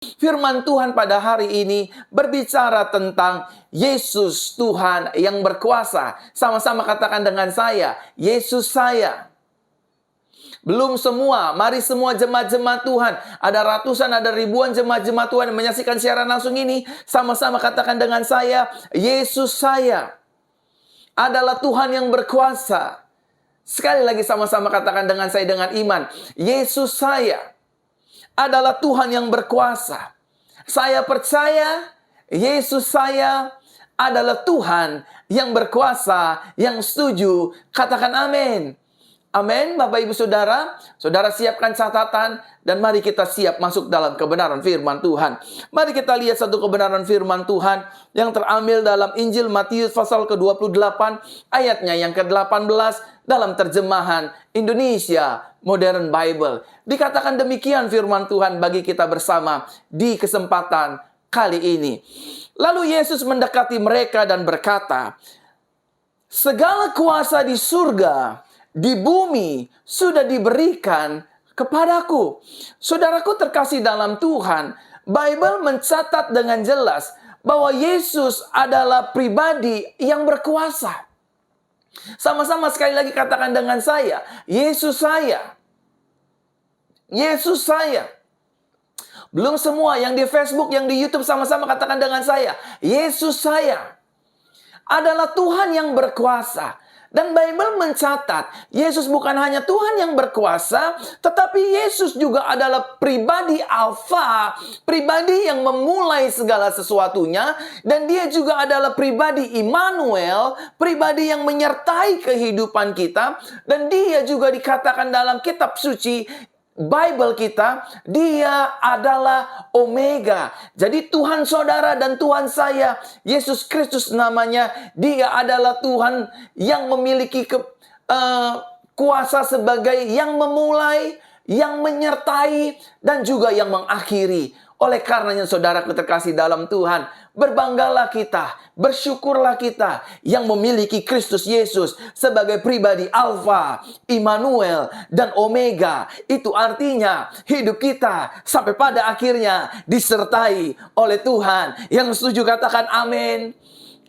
Firman Tuhan pada hari ini berbicara tentang Yesus Tuhan yang berkuasa. Sama-sama katakan dengan saya, Yesus saya. Belum semua, mari semua jemaat-jemaat Tuhan. Ada ratusan, ada ribuan jemaat-jemaat Tuhan yang menyaksikan siaran langsung ini. Sama-sama katakan dengan saya, Yesus saya adalah Tuhan yang berkuasa. Sekali lagi sama-sama katakan dengan saya dengan iman, Yesus saya adalah Tuhan yang berkuasa. Saya percaya Yesus saya adalah Tuhan yang berkuasa, yang setuju. Katakan amin. Amin, Bapak Ibu Saudara. Saudara siapkan catatan dan mari kita siap masuk dalam kebenaran firman Tuhan. Mari kita lihat satu kebenaran firman Tuhan yang terambil dalam Injil Matius pasal ke-28 ayatnya yang ke-18 dalam terjemahan Indonesia Modern Bible. Dikatakan demikian firman Tuhan bagi kita bersama di kesempatan kali ini. Lalu Yesus mendekati mereka dan berkata, segala kuasa di surga, di bumi sudah diberikan kepadaku. Saudaraku terkasih dalam Tuhan, Bible mencatat dengan jelas bahwa Yesus adalah pribadi yang berkuasa. Sama-sama sekali lagi katakan dengan saya, Yesus saya. Yesus saya. Belum semua yang di Facebook, yang di YouTube sama-sama katakan dengan saya, Yesus saya adalah Tuhan yang berkuasa. Dan Bible mencatat, Yesus bukan hanya Tuhan yang berkuasa, tetapi Yesus juga adalah pribadi Alfa, pribadi yang memulai segala sesuatunya, dan dia juga adalah pribadi Immanuel, pribadi yang menyertai kehidupan kita, dan dia juga dikatakan dalam kitab suci Bible kita, dia adalah Omega. Jadi Tuhan saudara dan Tuhan saya, Yesus Kristus namanya, dia adalah Tuhan yang memiliki kuasa sebagai yang memulai, yang menyertai, dan juga yang mengakhiri. Oleh karenanya saudaraku terkasih dalam Tuhan, berbanggalah kita, bersyukurlah kita yang memiliki Kristus Yesus sebagai pribadi Alfa, Immanuel, dan Omega. Itu artinya hidup kita sampai pada akhirnya disertai oleh Tuhan. Yang setuju katakan amin.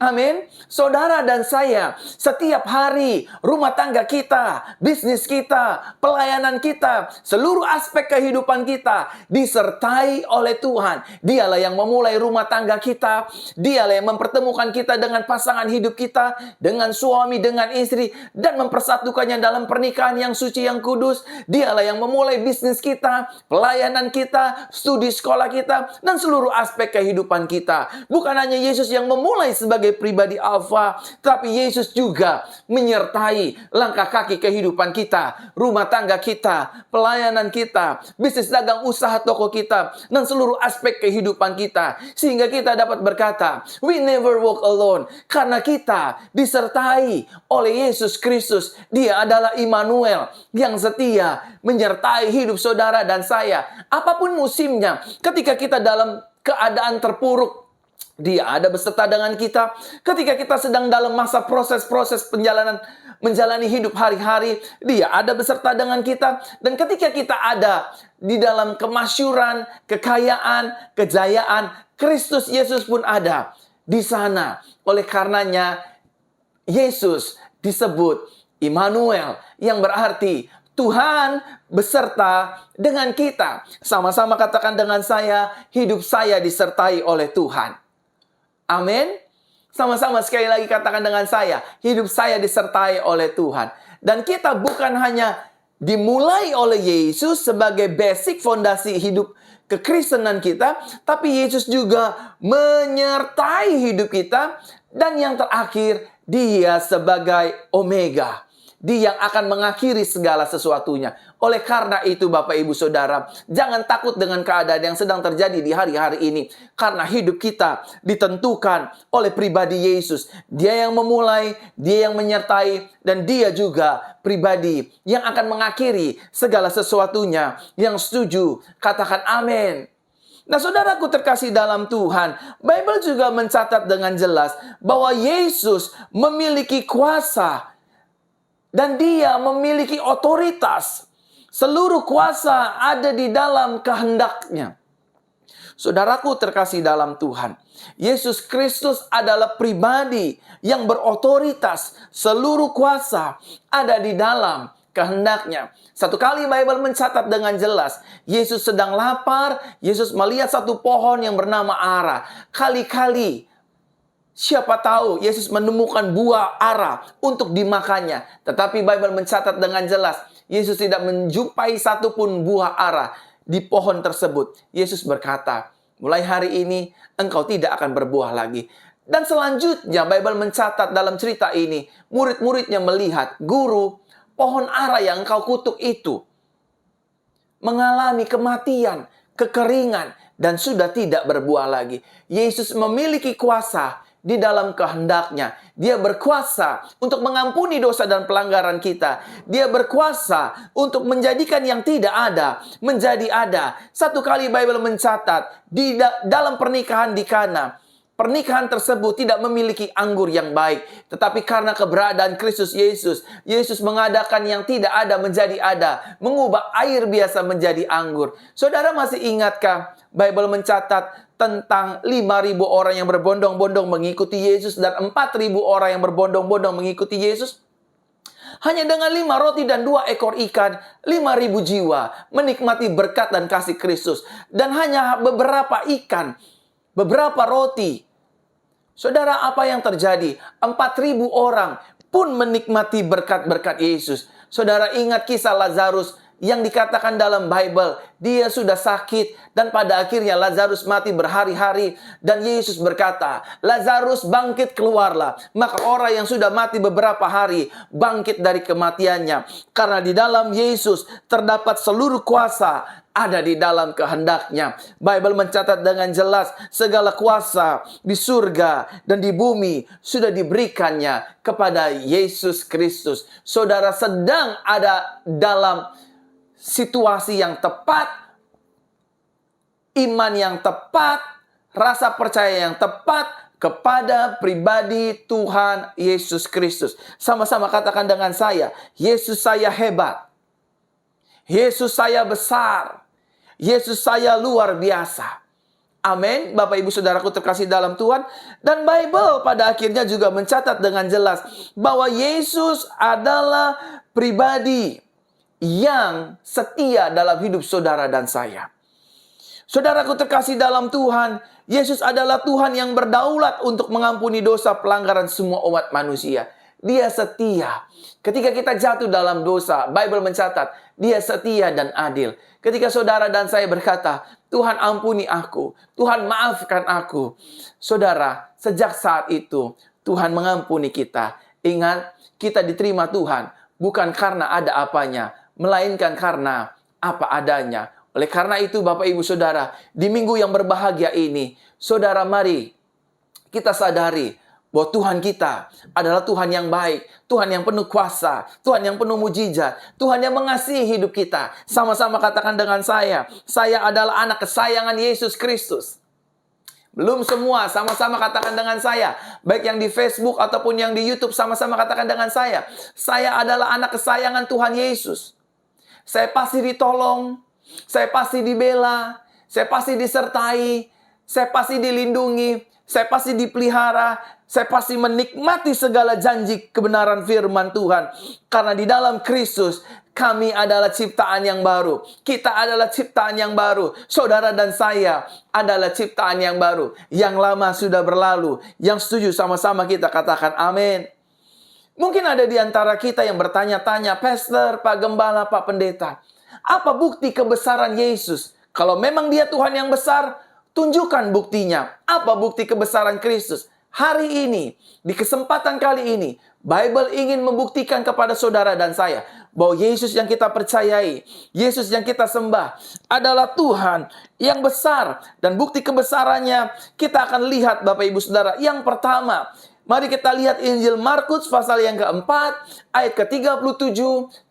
Amin. Saudara dan saya, setiap hari rumah tangga kita, bisnis kita, pelayanan kita, seluruh aspek kehidupan kita disertai oleh Tuhan. Dialah yang memulai rumah tangga kita. Dialah yang mempertemukan kita dengan pasangan hidup kita, dengan suami, dengan istri, dan mempersatukannya dalam pernikahan yang suci, yang kudus. Dialah yang memulai bisnis kita, pelayanan kita, studi sekolah kita, dan seluruh aspek kehidupan kita. Bukan hanya Yesus yang memulai sebagai pribadi Alfa, tapi Yesus juga menyertai langkah kaki kehidupan kita, rumah tangga kita, pelayanan kita, bisnis dagang usaha toko kita, dan seluruh aspek kehidupan kita. Sehingga kita dapat berkata, we never walk alone. Karena kita disertai oleh Yesus Kristus. Dia adalah Immanuel yang setia menyertai hidup saudara dan saya. Apapun musimnya, ketika kita dalam keadaan terpuruk, dia ada beserta dengan kita. Ketika kita sedang dalam masa proses-proses menjalani hidup hari-hari, dia ada beserta dengan kita. Dan ketika kita ada di dalam kemasyuran, kekayaan, kejayaan, Kristus Yesus pun ada di sana. Oleh karenanya, Yesus disebut Immanuel, yang berarti Tuhan beserta dengan kita. Sama-sama katakan dengan saya, hidup saya disertai oleh Tuhan. Amin. Sama-sama sekali lagi katakan dengan saya, hidup saya disertai oleh Tuhan. Dan kita bukan hanya dimulai oleh Yesus sebagai basic fondasi hidup kekristenan kita, tapi Yesus juga menyertai hidup kita. Dan yang terakhir, dia sebagai Omega. Dia yang akan mengakhiri segala sesuatunya. Oleh karena itu Bapak Ibu Saudara, jangan takut dengan keadaan yang sedang terjadi di hari-hari ini. Karena hidup kita ditentukan oleh pribadi Yesus. Dia yang memulai, dia yang menyertai, dan dia juga pribadi yang akan mengakhiri segala sesuatunya. Yang setuju, katakan amin. Nah saudaraku terkasih dalam Tuhan, Bible juga mencatat dengan jelas bahwa Yesus memiliki kuasa. Dan dia memiliki otoritas. Seluruh kuasa ada di dalam kehendaknya. Saudaraku terkasih dalam Tuhan, Yesus Kristus adalah pribadi yang berotoritas. Seluruh kuasa ada di dalam kehendaknya. Satu kali Bible mencatat dengan jelas, Yesus sedang lapar, Yesus melihat satu pohon yang bernama ara. Kali-kali, siapa tahu Yesus menemukan buah ara untuk dimakannya. Tetapi Bible mencatat dengan jelas, Yesus tidak menjumpai satupun buah ara di pohon tersebut. Yesus berkata, mulai hari ini engkau tidak akan berbuah lagi. Dan selanjutnya Bible mencatat dalam cerita ini, murid-muridnya melihat, guru, pohon ara yang engkau kutuk itu mengalami kematian, kekeringan, dan sudah tidak berbuah lagi. Yesus memiliki kuasa di dalam kehendaknya. Dia berkuasa untuk mengampuni dosa dan pelanggaran kita. Dia berkuasa untuk menjadikan yang tidak ada menjadi ada. Satu kali Bible mencatat dalam pernikahan di Kana, pernikahan tersebut tidak memiliki anggur yang baik. Tetapi karena keberadaan Kristus Yesus, Yesus mengadakan yang tidak ada menjadi ada. Mengubah air biasa menjadi anggur. Saudara masih ingatkah Bible mencatat tentang 5.000 orang yang berbondong-bondong mengikuti Yesus dan 4.000 orang yang berbondong-bondong mengikuti Yesus? Hanya dengan 5 roti dan 2 ekor ikan, 5.000 jiwa menikmati berkat dan kasih Kristus. Dan hanya beberapa ikan, beberapa roti. Saudara, apa yang terjadi? 4.000 orang pun menikmati berkat-berkat Yesus. Saudara ingat kisah Lazarus yang dikatakan dalam Bible, dia sudah sakit dan pada akhirnya Lazarus mati berhari-hari dan Yesus berkata, Lazarus bangkit keluarlah. Maka orang yang sudah mati beberapa hari bangkit dari kematiannya. Karena di dalam Yesus terdapat seluruh kuasa ada di dalam kehendaknya. Bible mencatat dengan jelas segala kuasa di surga dan di bumi sudah diberikannya kepada Yesus Kristus. Saudara sedang ada dalam situasi yang tepat, iman yang tepat, rasa percaya yang tepat kepada pribadi Tuhan Yesus Kristus. Sama-sama katakan dengan saya, Yesus saya hebat. Yesus saya besar. Yesus saya luar biasa. Amin. Bapak ibu saudaraku terkasih dalam Tuhan. Dan Bible pada akhirnya juga mencatat dengan jelas bahwa Yesus adalah pribadi yang setia dalam hidup saudara dan saya. Saudaraku terkasih dalam Tuhan, Yesus adalah Tuhan yang berdaulat untuk mengampuni dosa pelanggaran semua umat manusia. Dia setia. Ketika kita jatuh dalam dosa, Bible mencatat, dia setia dan adil. Ketika saudara dan saya berkata, Tuhan ampuni aku, Tuhan maafkan aku. Saudara, sejak saat itu, Tuhan mengampuni kita. Ingat, kita diterima Tuhan, bukan karena ada apanya, melainkan karena apa adanya. Oleh karena itu Bapak Ibu Saudara, di minggu yang berbahagia ini, saudara mari kita sadari bahwa Tuhan kita adalah Tuhan yang baik, Tuhan yang penuh kuasa, Tuhan yang penuh mujizat, Tuhan yang mengasihi hidup kita. Sama-sama katakan dengan saya adalah anak kesayangan Yesus Kristus. Belum semua, sama-sama katakan dengan saya. Baik yang di Facebook ataupun yang di YouTube, sama-sama katakan dengan saya. Saya adalah anak kesayangan Tuhan Yesus. Saya pasti ditolong, saya pasti dibela, saya pasti disertai, saya pasti dilindungi, saya pasti dipelihara, saya pasti menikmati segala janji kebenaran firman Tuhan. Karena di dalam Kristus, kami adalah ciptaan yang baru. Kita adalah ciptaan yang baru. Saudara dan saya adalah ciptaan yang baru. Yang lama sudah berlalu. Yang setuju sama-sama kita katakan amin. Mungkin ada di antara kita yang bertanya-tanya, Pastor, Pak Gembala, Pak Pendeta, apa bukti kebesaran Yesus? Kalau memang dia Tuhan yang besar, tunjukkan buktinya. Apa bukti kebesaran Kristus? Hari ini, di kesempatan kali ini, Bible ingin membuktikan kepada saudara dan saya bahwa Yesus yang kita percayai, Yesus yang kita sembah adalah Tuhan yang besar. Dan bukti kebesarannya kita akan lihat Bapak Ibu Saudara. Yang pertama, mari kita lihat Injil Markus pasal yang keempat, ayat ke-37,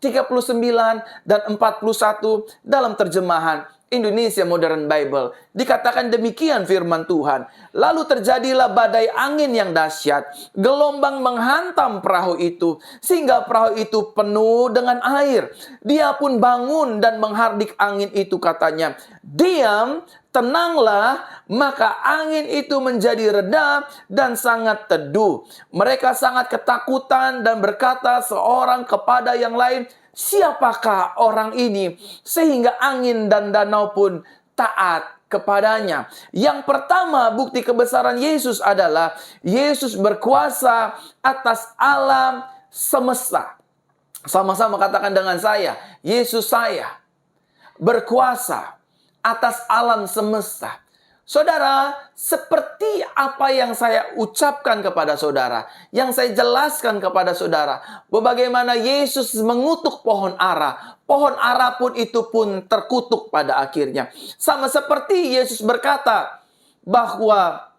39, dan 41 dalam terjemahan Indonesia Modern Bible. Dikatakan demikian firman Tuhan. Lalu terjadilah badai angin yang dahsyat. Gelombang menghantam perahu itu, sehingga perahu itu penuh dengan air. Dia pun bangun dan menghardik angin itu, katanya, "Diam, tenanglah." Maka angin itu menjadi reda dan sangat teduh. Mereka sangat ketakutan dan berkata seorang kepada yang lain, "Siapakah orang ini sehingga angin dan danau pun taat kepadanya?" Yang pertama, bukti kebesaran Yesus adalah Yesus berkuasa atas alam semesta. Sama-sama katakan dengan saya, Yesus saya berkuasa atas alam semesta. Saudara, seperti apa yang saya ucapkan kepada saudara, yang saya jelaskan kepada saudara, bagaimana Yesus mengutuk pohon ara. Pohon ara pun itu pun terkutuk pada akhirnya. Sama seperti Yesus berkata bahwa,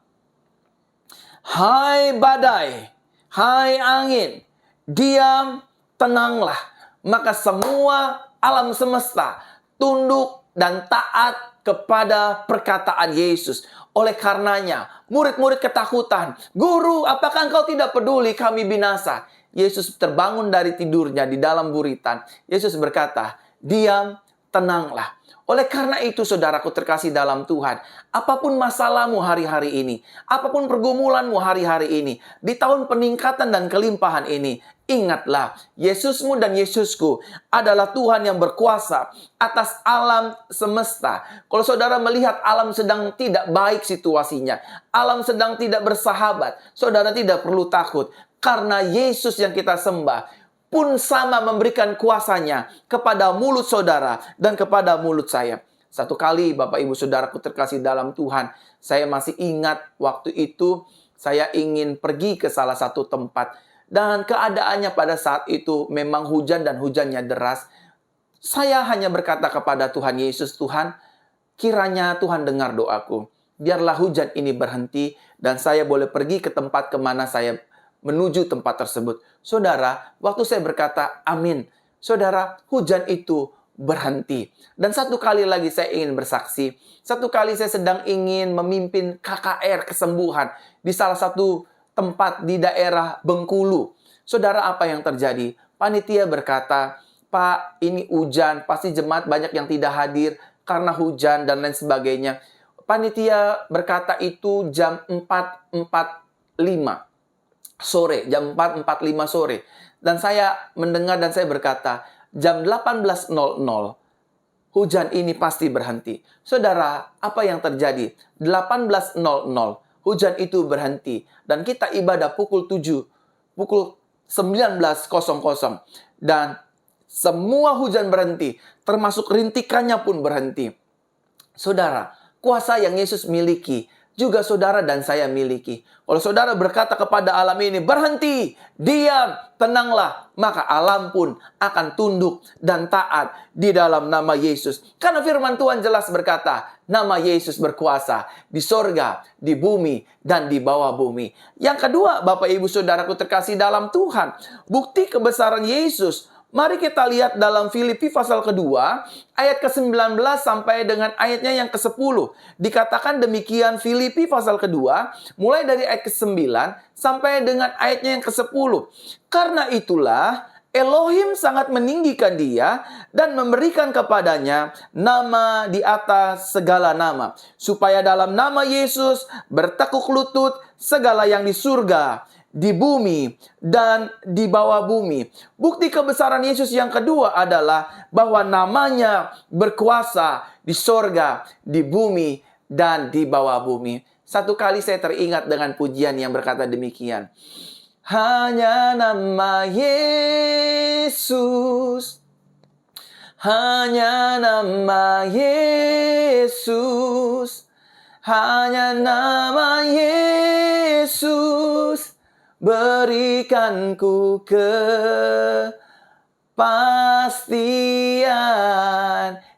"Hai badai, hai angin, diam, tenanglah." Maka semua alam semesta tunduk dan taat kepada perkataan Yesus. Oleh karenanya, murid-murid ketakutan. "Guru, apakah engkau tidak peduli kami binasa?" Yesus terbangun dari tidurnya di dalam buritan. Yesus berkata, "Diam, tenanglah." Oleh karena itu, saudaraku terkasih dalam Tuhan, apapun masalahmu hari-hari ini, apapun pergumulanmu hari-hari ini, di tahun peningkatan dan kelimpahan ini, ingatlah, Yesusmu dan Yesusku adalah Tuhan yang berkuasa atas alam semesta. Kalau saudara melihat alam sedang tidak baik situasinya, alam sedang tidak bersahabat, saudara tidak perlu takut. Karena Yesus yang kita sembah pun sama memberikan kuasanya kepada mulut saudara dan kepada mulut saya. Satu kali, Bapak Ibu Saudaraku terkasih dalam Tuhan, saya masih ingat waktu itu saya ingin pergi ke salah satu tempat. Dan keadaannya pada saat itu memang hujan dan hujannya deras. Saya hanya berkata kepada Tuhan Yesus, "Tuhan, kiranya Tuhan dengar doaku. Biarlah hujan ini berhenti dan saya boleh pergi ke tempat kemana saya menuju tempat tersebut." Saudara, waktu saya berkata amin, saudara, hujan itu berhenti. Dan satu kali lagi saya ingin bersaksi. Satu kali saya sedang ingin memimpin KKR kesembuhan di salah satu tempat di daerah Bengkulu. Saudara, apa yang terjadi? Panitia berkata, "Pak, ini hujan, pasti jemaat banyak yang tidak hadir karena hujan dan lain sebagainya." Panitia berkata itu jam 4.45 sore, jam 4.45 sore. Dan saya mendengar dan saya berkata, jam 18.00 hujan ini pasti berhenti. Saudara, apa yang terjadi? 18.00 hujan itu berhenti. Dan kita ibadah pukul 7, pukul 19.00. Dan semua hujan berhenti, termasuk rintikannya pun berhenti. Saudara, kuasa yang Yesus miliki juga saudara dan saya miliki. Kalau saudara berkata kepada alam ini, "Berhenti, diam, tenanglah," maka alam pun akan tunduk dan taat di dalam nama Yesus. Karena firman Tuhan jelas berkata, nama Yesus berkuasa di sorga, di bumi, dan di bawah bumi. Yang kedua, Bapak Ibu Saudaraku terkasih dalam Tuhan, bukti kebesaran Yesus. Mari kita lihat dalam Filipi pasal kedua, ayat ke-19 sampai dengan ayatnya yang ke-10. Dikatakan demikian Filipi pasal kedua, mulai dari ayat ke-9 sampai dengan ayatnya yang ke-10. "Karena itulah Elohim sangat meninggikan dia dan memberikan kepadanya nama di atas segala nama, supaya dalam nama Yesus bertekuk lutut segala yang di surga, di bumi, dan di bawah bumi." Bukti kebesaran Yesus yang kedua adalah bahwa namanya berkuasa di sorga, di bumi, dan di bawah bumi. Satu kali saya teringat dengan pujian yang berkata demikian. Hanya nama Yesus, hanya nama Yesus, hanya nama Yesus, berikanku kepastian.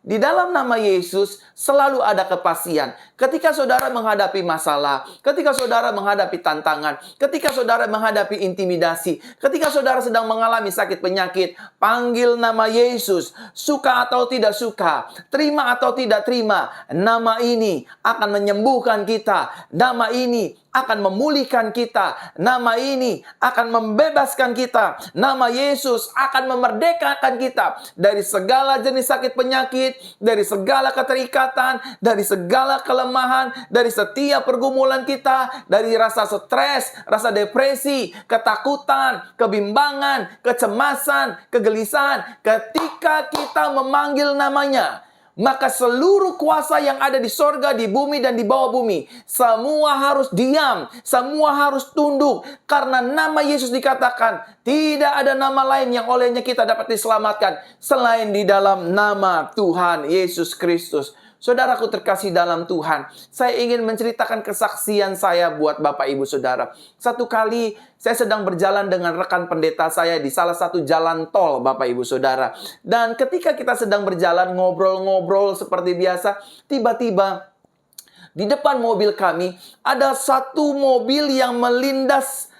Di dalam nama Yesus selalu ada kepastian. Ketika saudara menghadapi masalah, ketika saudara menghadapi tantangan, ketika saudara menghadapi intimidasi, ketika saudara sedang mengalami sakit penyakit, panggil nama Yesus. Suka atau tidak suka, terima atau tidak terima, nama ini akan menyembuhkan kita. Nama ini akan memulihkan kita. Nama ini akan membebaskan kita. Nama Yesus akan memerdekakan kita dari segala jenis sakit penyakit, dari segala keterikatan, dari segala kelemahan, dari setiap pergumulan kita, dari rasa stres, rasa depresi, ketakutan, kebimbangan, kecemasan, kegelisahan. Ketika kita memanggil namanya, maka seluruh kuasa yang ada di sorga, di bumi, dan di bawah bumi, semua harus diam, semua harus tunduk. Karena nama Yesus dikatakan, tidak ada nama lain yang olehnya kita dapat diselamatkan selain di dalam nama Tuhan Yesus Kristus. Saudaraku terkasih dalam Tuhan, saya ingin menceritakan kesaksian saya buat Bapak Ibu Saudara. Satu kali saya sedang berjalan dengan rekan pendeta saya di salah satu jalan tol, Bapak Ibu Saudara. Dan ketika kita sedang berjalan ngobrol-ngobrol seperti biasa, tiba-tiba di depan mobil kami ada satu mobil yang melindas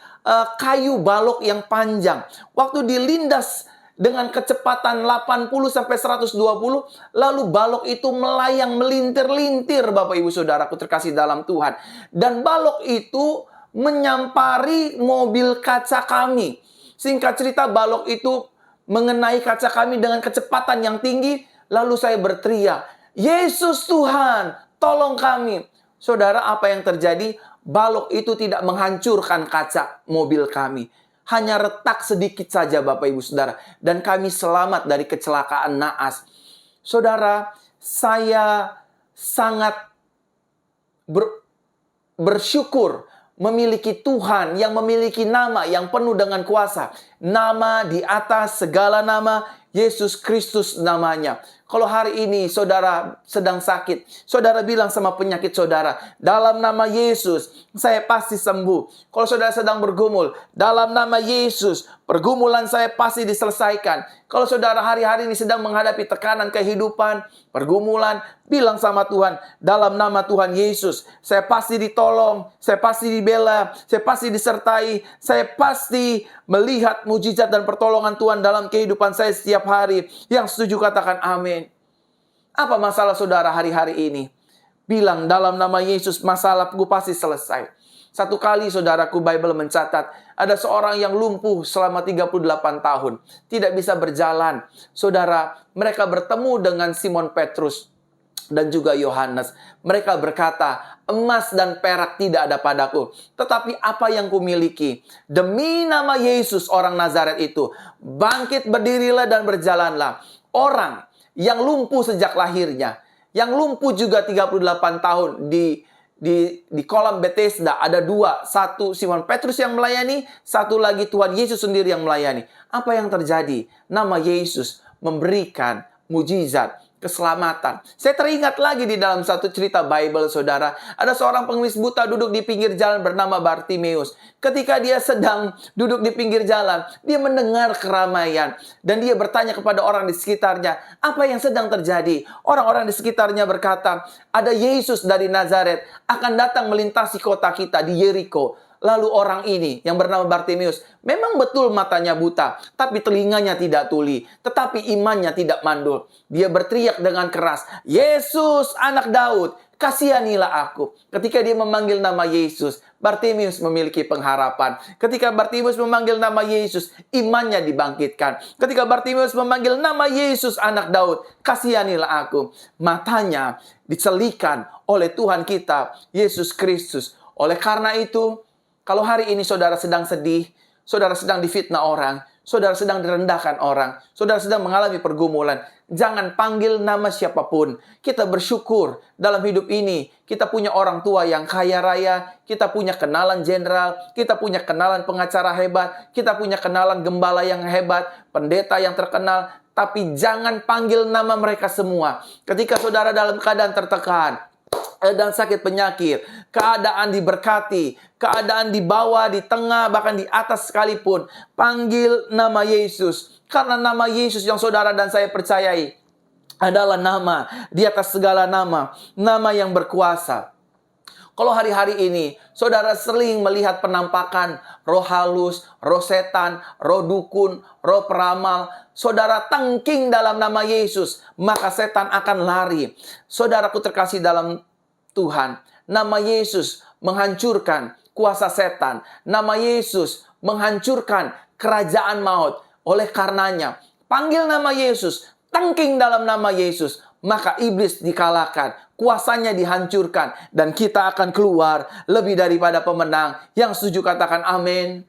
kayu balok yang panjang. Waktu dilindas dengan kecepatan 80 sampai 120, lalu balok itu melayang melintir-lintir, Bapak Ibu Saudaraku terkasih dalam Tuhan. Dan balok itu menyampari mobil kaca kami. Singkat cerita, balok itu mengenai kaca kami dengan kecepatan yang tinggi. Lalu saya berteriak, "Yesus Tuhan, tolong kami." Saudara, apa yang terjadi? Balok itu tidak menghancurkan kaca mobil kami. Hanya retak sedikit saja, Bapak Ibu Saudara. Dan kami selamat dari kecelakaan naas. Saudara, saya sangat bersyukur memiliki Tuhan yang memiliki nama yang penuh dengan kuasa. Nama di atas segala nama, Yesus Kristus namanya. Kalau hari ini saudara sedang sakit, saudara bilang sama penyakit saudara, dalam nama Yesus, saya pasti sembuh. Kalau saudara sedang bergumul, dalam nama Yesus, pergumulan saya pasti diselesaikan. Kalau saudara hari-hari ini sedang menghadapi tekanan kehidupan, pergumulan, bilang sama Tuhan, dalam nama Tuhan Yesus, saya pasti ditolong, saya pasti dibela, saya pasti disertai, saya pasti melihat mujizat dan pertolongan Tuhan dalam kehidupan saya setiap hari. Yang setuju katakan amin. Apa masalah saudara hari-hari ini? Bilang dalam nama Yesus, masalahku pasti selesai. Satu kali saudaraku, Bible mencatat ada seorang yang lumpuh selama 38 tahun. Tidak bisa berjalan. Saudara, mereka bertemu dengan Simon Petrus dan juga Yohanes. Mereka berkata, emas dan perak tidak ada padaku, tetapi apa yang kumiliki. Demi nama Yesus orang Nazaret itu, bangkit, berdirilah dan berjalanlah. Orang yang lumpuh sejak lahirnya, yang lumpuh juga 38 tahun di kolam Bethesda, ada dua. Satu Simon Petrus yang melayani, satu lagi Tuhan Yesus sendiri yang melayani. Apa yang terjadi? Nama Yesus memberikan mujizat, keselamatan. Saya teringat lagi di dalam satu cerita Bible, saudara. Ada seorang pengemis buta duduk di pinggir jalan bernama Bartimeus. Ketika dia sedang duduk di pinggir jalan, dia mendengar keramaian. Dan dia bertanya kepada orang di sekitarnya, apa yang sedang terjadi? Orang-orang di sekitarnya berkata, ada Yesus dari Nazaret akan datang melintasi kota kita di Yeriko. Lalu orang ini yang bernama Bartimeus memang betul matanya buta, tapi telinganya tidak tuli, tetapi imannya tidak mandul. Dia berteriak dengan keras, Yesus anak Daud, kasihanilah aku. Ketika dia memanggil nama Yesus, Bartimeus memiliki pengharapan. Ketika Bartimeus memanggil nama Yesus, imannya dibangkitkan. Ketika Bartimeus memanggil nama Yesus anak Daud, kasihanilah aku. Matanya dicelikan oleh Tuhan kita, Yesus Kristus. Oleh karena itu, kalau hari ini saudara sedang sedih, saudara sedang difitnah orang, saudara sedang direndahkan orang, saudara sedang mengalami pergumulan, jangan panggil nama siapapun. Kita bersyukur dalam hidup ini, kita punya orang tua yang kaya raya, kita punya kenalan jenderal, kita punya kenalan pengacara hebat, kita punya kenalan gembala yang hebat, pendeta yang terkenal, tapi jangan panggil nama mereka semua. Ketika saudara dalam keadaan tertekan, dan sakit penyakit, keadaan diberkati, keadaan di bawah, di tengah, bahkan di atas sekalipun, panggil nama Yesus. Karena nama Yesus yang saudara dan saya percayai adalah nama di atas segala nama, nama yang berkuasa. Kalau hari-hari ini saudara sering melihat penampakan roh halus, roh setan, roh dukun, roh peramal, saudara tangking dalam nama Yesus, maka setan akan lari. Saudaraku terkasih dalam Tuhan, nama Yesus menghancurkan kuasa setan. Nama Yesus menghancurkan kerajaan maut. Oleh karenanya, panggil nama Yesus, tangking dalam nama Yesus, maka iblis dikalahkan, kuasanya dihancurkan, dan kita akan keluar lebih daripada pemenang. Yang setuju katakan amin.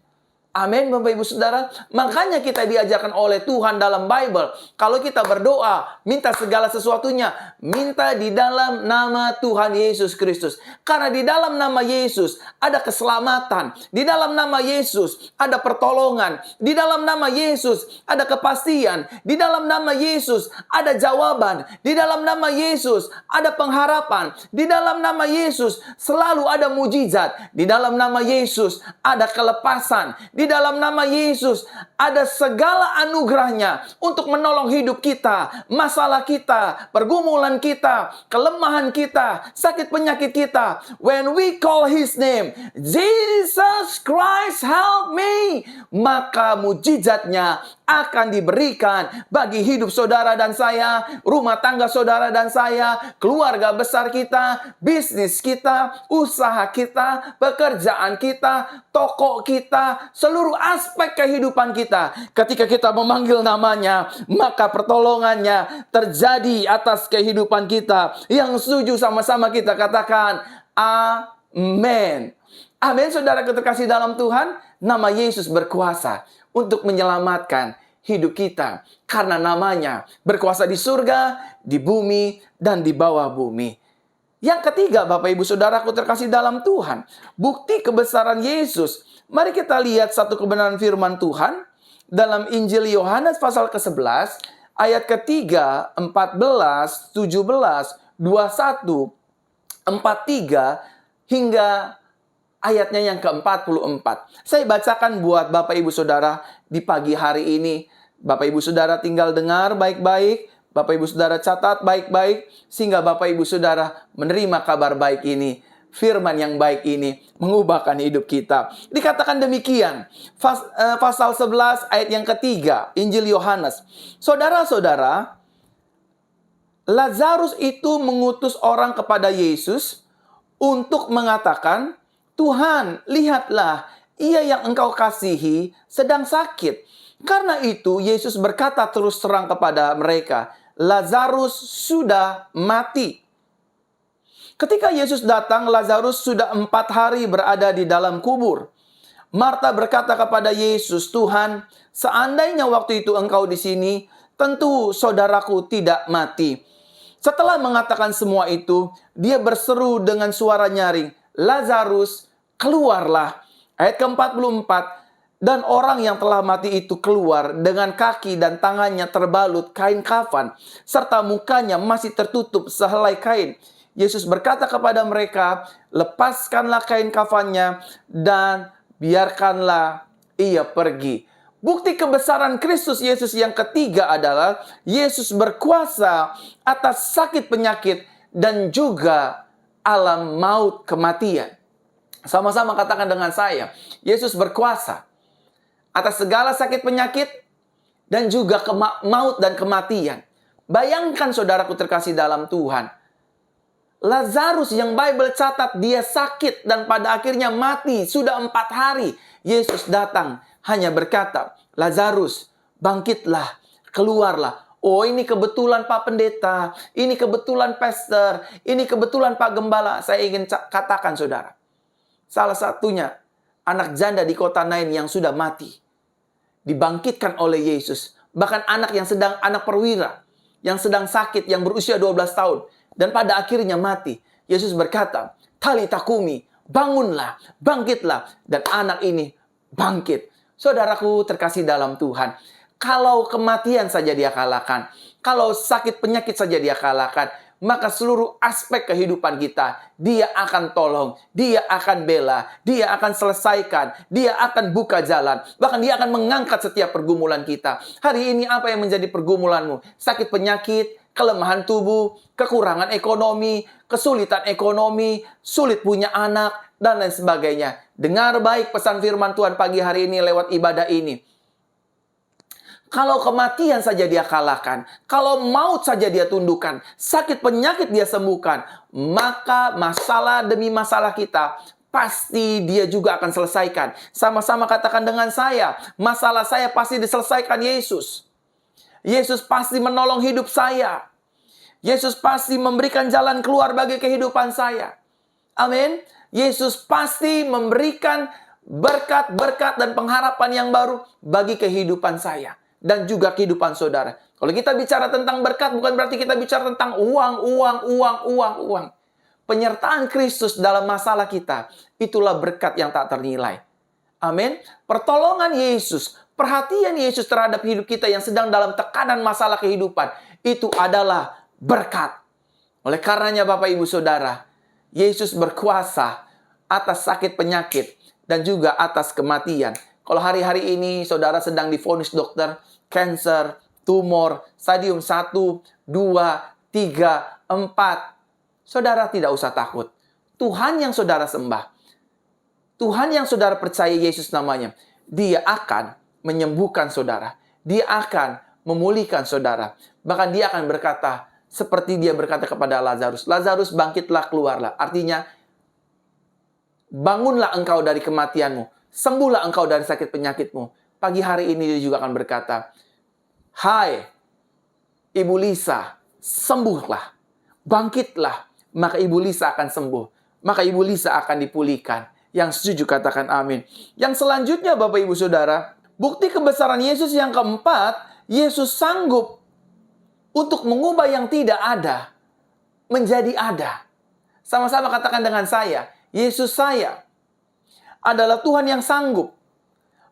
Amin, Bapak Ibu Saudara. Makanya kita diajarkan oleh Tuhan dalam Bible, kalau kita berdoa, minta segala sesuatunya, minta di dalam nama Tuhan Yesus Kristus. Karena di dalam nama Yesus ada keselamatan, di dalam nama Yesus ada pertolongan, di dalam nama Yesus ada kepastian, di dalam nama Yesus ada jawaban, di dalam nama Yesus ada pengharapan, di dalam nama Yesus selalu ada mujizat, di dalam nama Yesus ada kelepasan, di dalam nama Yesus ada segala anugerahnya untuk menolong hidup kita, masalah kita, pergumulan kita, kelemahan kita, sakit penyakit kita. When we call His name, Jesus Christ help me, maka mujizatnya akan diberikan bagi hidup saudara dan saya, rumah tangga saudara dan saya, keluarga besar kita, bisnis kita, usaha kita, pekerjaan kita, toko kita, seluruh aspek kehidupan kita. Ketika kita memanggil namanya, maka pertolongannya terjadi atas kehidupan kita. Yang setuju sama-sama kita katakan amin. Amin, saudara terkasih dalam Tuhan. Nama Yesus berkuasa untuk menyelamatkan hidup kita. Karena namanya berkuasa di surga, di bumi, dan di bawah bumi. Yang ketiga, Bapak Ibu Saudaraku terkasih dalam Tuhan, bukti kebesaran Yesus. Mari kita lihat satu kebenaran firman Tuhan dalam Injil Yohanes pasal ke-11, ayat ke-3, 14, 17, 21, 43, hingga ayatnya yang ke-44. Saya bacakan buat Bapak Ibu Saudara di pagi hari ini. Bapak Ibu Saudara tinggal dengar baik-baik. Bapak Ibu Saudara catat baik-baik. Sehingga Bapak Ibu Saudara menerima kabar baik ini. Firman yang baik ini mengubahkan hidup kita. Dikatakan demikian. Pasal 11 ayat yang ketiga. Injil Yohanes. Saudara-saudara, Lazarus itu mengutus orang kepada Yesus untuk mengatakan, Tuhan, lihatlah, ia yang engkau kasihi sedang sakit. Karena itu, Yesus berkata terus terang kepada mereka, Lazarus sudah mati. Ketika Yesus datang, Lazarus sudah 4 hari berada di dalam kubur. Marta berkata kepada Yesus, Tuhan, seandainya waktu itu engkau di sini, tentu saudaraku tidak mati. Setelah mengatakan semua itu, dia berseru dengan suara nyaring, Lazarus, keluarlah. Ayat ke-44, dan orang yang telah mati itu keluar dengan kaki dan tangannya terbalut kain kafan, serta mukanya masih tertutup sehelai kain. Yesus berkata kepada mereka, lepaskanlah kain kafannya dan biarkanlah ia pergi. Bukti kebesaran Kristus Yesus yang ketiga adalah Yesus berkuasa atas sakit penyakit dan juga alam maut kematian. Sama-sama katakan dengan saya, Yesus berkuasa atas segala sakit penyakit dan juga maut dan kematian. Bayangkan saudaraku terkasih dalam Tuhan, Lazarus yang Bible catat dia sakit dan pada akhirnya mati sudah 4 hari. Yesus datang hanya berkata, Lazarus, bangkitlah, keluarlah. Oh, ini kebetulan Pak Pendeta, ini kebetulan Pastor, ini kebetulan Pak Gembala. Saya ingin katakan saudara, salah satunya anak janda di kota Nain yang sudah mati dibangkitkan oleh Yesus. Bahkan anak perwira yang sedang sakit, yang berusia 12 tahun dan pada akhirnya mati. Yesus berkata, Talita kumi, bangunlah, bangkitlah, dan anak ini bangkit. Saudaraku terkasih dalam Tuhan, kalau kematian saja dia kalahkan, kalau sakit penyakit saja dia kalahkan, maka seluruh aspek kehidupan kita, dia akan tolong, dia akan bela, dia akan selesaikan, dia akan buka jalan, bahkan dia akan mengangkat setiap pergumulan kita. Hari ini apa yang menjadi pergumulanmu? Sakit penyakit, kelemahan tubuh, kekurangan ekonomi, kesulitan ekonomi, sulit punya anak, dan lain sebagainya. Dengar baik pesan firman Tuhan pagi hari ini lewat ibadah ini. Kalau kematian saja dia kalahkan, kalau maut saja dia tundukkan, sakit penyakit dia sembuhkan, maka masalah demi masalah kita pasti dia juga akan selesaikan. Sama-sama katakan dengan saya, masalah saya pasti diselesaikan Yesus. Yesus pasti menolong hidup saya. Yesus pasti memberikan jalan keluar bagi kehidupan saya. Amin. Yesus pasti memberikan berkat-berkat dan pengharapan yang baru bagi kehidupan saya dan juga kehidupan saudara. Kalau kita bicara tentang berkat, bukan berarti kita bicara tentang uang. Penyertaan Kristus dalam masalah kita, itulah berkat yang tak ternilai. Amin. Pertolongan Yesus, perhatian Yesus terhadap hidup kita yang sedang dalam tekanan masalah kehidupan, itu adalah berkat. Oleh karenanya Bapak Ibu Saudara, Yesus berkuasa atas sakit penyakit dan juga atas kematian. Kalau hari-hari ini saudara sedang divonis dokter, kanker, tumor, stadium 1, 2, 3, 4. Saudara tidak usah takut. Tuhan yang saudara sembah, Tuhan yang saudara percaya Yesus namanya, Dia akan menyembuhkan saudara. Dia akan memulihkan saudara. Bahkan Dia akan berkata, seperti Dia berkata kepada Lazarus, Lazarus bangkitlah, keluarlah. Artinya, bangunlah engkau dari kematianmu. Sembuhlah engkau dari sakit penyakitmu. Pagi hari ini Dia juga akan berkata, hai, Ibu Lisa, sembuhlah. Bangkitlah, maka Ibu Lisa akan sembuh. Maka Ibu Lisa akan dipulihkan. Yang setuju katakan amin. Yang selanjutnya Bapak Ibu Saudara, bukti kebesaran Yesus yang keempat, Yesus sanggup untuk mengubah yang tidak ada menjadi ada. Sama-sama katakan dengan saya, Yesus saya adalah Tuhan yang sanggup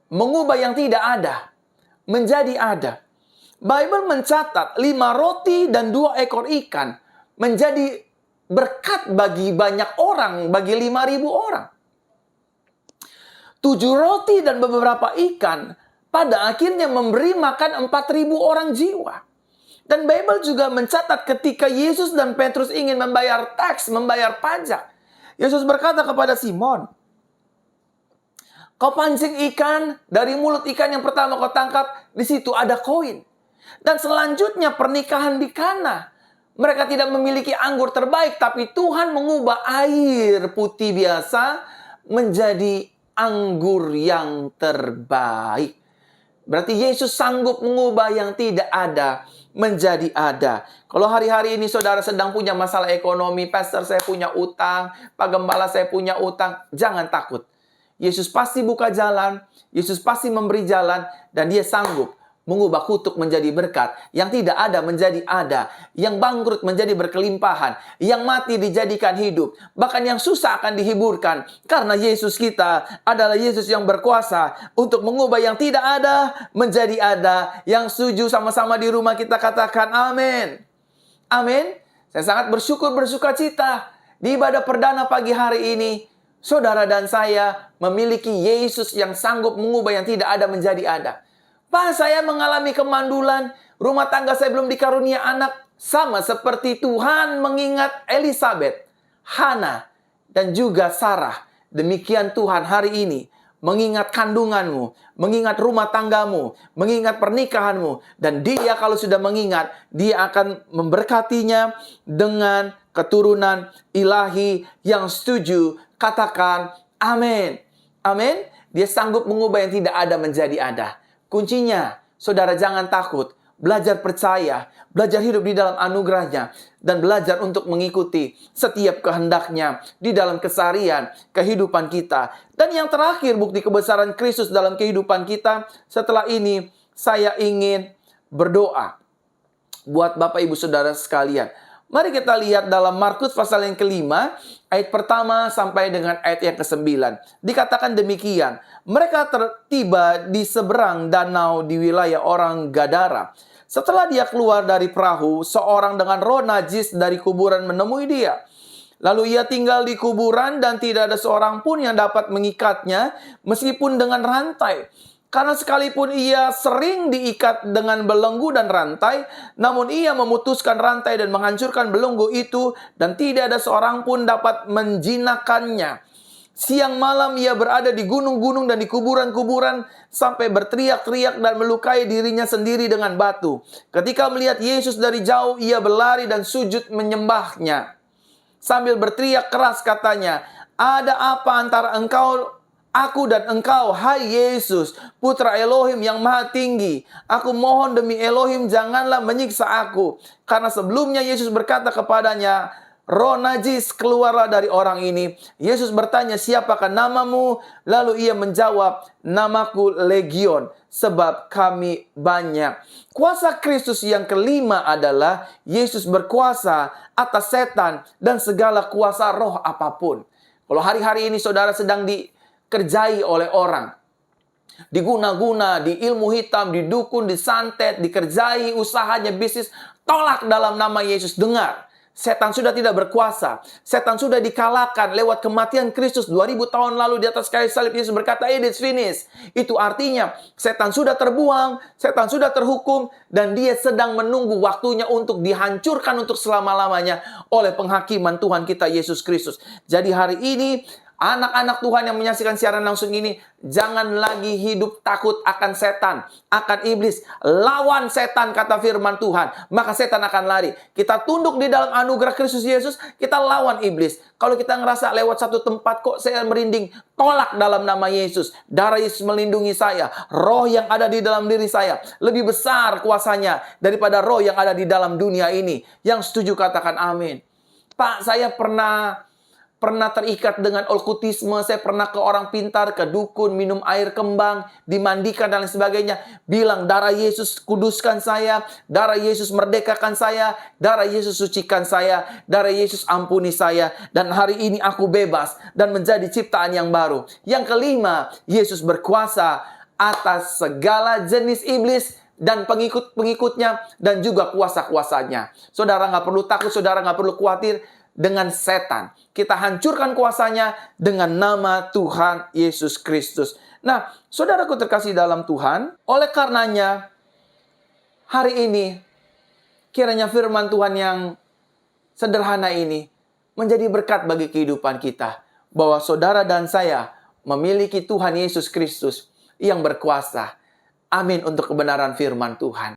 mengubah yang tidak ada menjadi ada. Bible mencatat 5 roti dan 2 ekor ikan menjadi berkat bagi banyak orang, bagi 5.000 orang. 7 roti dan beberapa ikan pada akhirnya memberi makan 4.000 orang jiwa. Dan Bible juga mencatat ketika Yesus dan Petrus ingin membayar taks, membayar pajak. Yesus berkata kepada Simon, kau pancing ikan, dari mulut ikan yang pertama kau tangkap, di situ ada koin. Dan selanjutnya pernikahan di Kana. Mereka tidak memiliki anggur terbaik, tapi Tuhan mengubah air putih biasa menjadi anggur yang terbaik. Berarti Yesus sanggup mengubah yang tidak ada menjadi ada. Kalau hari-hari ini saudara sedang punya masalah ekonomi, pastor saya punya utang, Pak Gembala saya punya utang, jangan takut. Yesus pasti buka jalan, Yesus pasti memberi jalan, dan Dia sanggup mengubah kutuk menjadi berkat, yang tidak ada menjadi ada, yang bangkrut menjadi berkelimpahan, yang mati dijadikan hidup, bahkan yang susah akan dihiburkan, karena Yesus kita adalah Yesus yang berkuasa untuk mengubah yang tidak ada menjadi ada. Yang setuju sama-sama di rumah kita katakan amin. Amin. Saya sangat bersuka cita di ibadah perdana pagi hari ini, saudara dan saya memiliki Yesus yang sanggup mengubah yang tidak ada menjadi ada. Pak, saya mengalami kemandulan, rumah tangga saya belum dikarunia anak. Sama seperti Tuhan mengingat Elizabeth, Hana, dan juga Sarah. Demikian Tuhan hari ini mengingat kandunganmu, mengingat rumah tanggamu, mengingat pernikahanmu. Dan Dia kalau sudah mengingat, Dia akan memberkatinya dengan keturunan ilahi. Yang setuju, katakan amin. Amin. Dia sanggup mengubah yang tidak ada menjadi ada. Kuncinya, saudara jangan takut, belajar percaya, belajar hidup di dalam anugerahnya, dan belajar untuk mengikuti setiap kehendaknya di dalam keseharian kehidupan kita. Dan yang terakhir, bukti kebesaran Kristus dalam kehidupan kita. Setelah ini, saya ingin berdoa buat Bapak Ibu Saudara sekalian. Mari kita lihat dalam Markus pasal yang ke-5, ayat pertama sampai dengan ayat yang ke-9. Dikatakan demikian, mereka tiba di seberang danau di wilayah orang Gadara. Setelah dia keluar dari perahu, seorang dengan roh najis dari kuburan menemui dia. Lalu ia tinggal di kuburan dan tidak ada seorang pun yang dapat mengikatnya meskipun dengan rantai. Karena sekalipun ia sering diikat dengan belenggu dan rantai, namun ia memutuskan rantai dan menghancurkan belenggu itu, dan tidak ada seorang pun dapat menjinakkannya. Siang malam ia berada di gunung-gunung dan di kuburan-kuburan sampai berteriak-teriak dan melukai dirinya sendiri dengan batu. Ketika melihat Yesus dari jauh, ia berlari dan sujud menyembahnya. Sambil berteriak keras katanya, "Ada apa antara aku dan engkau, hai Yesus, Putra Elohim yang Maha Tinggi? Aku mohon demi Elohim, janganlah menyiksa aku." Karena sebelumnya Yesus berkata kepadanya, "Roh najis, keluarlah dari orang ini." Yesus bertanya, "Siapakah namamu?" Lalu ia menjawab, "Namaku Legion, sebab kami banyak." Kuasa Kristus yang kelima adalah Yesus berkuasa atas setan dan segala kuasa roh apapun. Kalau hari-hari ini saudara sedang dikerjai oleh orang, diguna-guna, di ilmu hitam, didukun, disantet, dikerjai usahanya, bisnis, tolak dalam nama Yesus. Dengar, setan sudah tidak berkuasa. Setan sudah dikalahkan lewat kematian Kristus 2000 tahun lalu di atas kayu salib. Yesus berkata, "It is finished." Itu artinya setan sudah terbuang, setan sudah terhukum, dan dia sedang menunggu waktunya untuk dihancurkan untuk selama-lamanya oleh penghakiman Tuhan kita Yesus Kristus. Jadi hari ini anak-anak Tuhan yang menyaksikan siaran langsung ini, jangan lagi hidup takut akan setan, akan iblis. Lawan setan, kata firman Tuhan, maka setan akan lari. Kita tunduk di dalam anugerah Kristus Yesus, kita lawan iblis. Kalau kita ngerasa lewat satu tempat kok saya merinding, tolak dalam nama Yesus. Darah Yesus melindungi saya. Roh yang ada di dalam diri saya lebih besar kuasanya daripada roh yang ada di dalam dunia ini. Yang setuju katakan amin. Pak, saya pernah terikat dengan okkultisme, saya pernah ke orang pintar, ke dukun, minum air kembang, dimandikan dan lain sebagainya. Bilang, darah Yesus kuduskan saya, darah Yesus merdekakan saya, darah Yesus sucikan saya, darah Yesus ampuni saya, dan hari ini aku bebas dan menjadi ciptaan yang baru. Yang kelima, Yesus berkuasa atas segala jenis iblis dan pengikut-pengikutnya dan juga kuasa-kuasanya. Saudara nggak perlu takut, saudara nggak perlu khawatir dengan setan. Kita hancurkan kuasanya dengan nama Tuhan Yesus Kristus. Nah, saudaraku terkasih dalam Tuhan, oleh karenanya hari ini kiranya firman Tuhan yang sederhana ini menjadi berkat bagi kehidupan kita, bahwa saudara dan saya memiliki Tuhan Yesus Kristus yang berkuasa. Amin untuk kebenaran firman Tuhan.